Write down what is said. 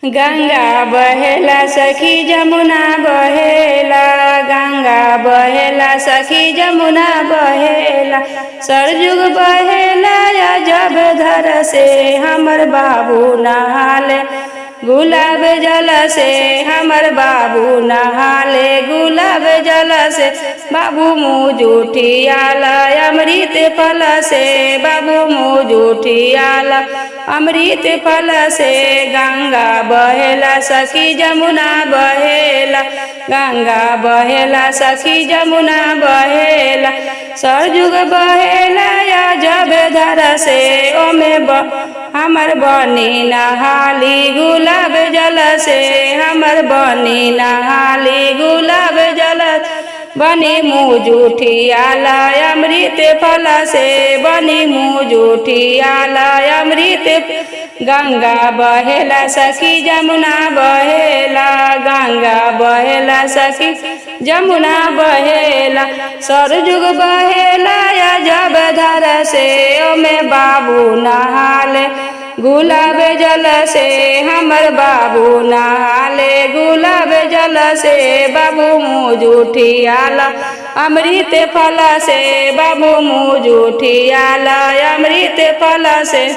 गंगा बहेला सखी जमुना बहेला, गंगा बहेला सखी जमुना बहेला, सरजुग बहेला जब धर से हमर बाबू नहाले, गुलाब जल से हमर बाबू नहाले, गुलाब जल से बाबू मुँह जूठियाला अमृत फल से, बाबू मुँह जूठियाला अमृत फल से। गंगा बहेला सखी जमुना बहेला, गंगा बहेला सखी जमुना बहेला, सरजुग बहेला जब धर से ओमे हमर बनी नहाली, गुलाब जल से हमर बनी नहाली, गुलाब जल बनी मुँह जूठियाला अमृत फल से, बनी मुँह जूठियाला अमृत। गंगा बहेला सखी जमुना बहेला, गंगा बहेला सखी जमुना बहेला, सरजुग बहेला जब धर से ओमे बाबू नहाले, गुलाब जल से हमर बाबू नहाले, गुलाब जल से बाबू मुँह जूठियाला अमृत फल से, बाबू मुँह जूठियाला अमृत फल से।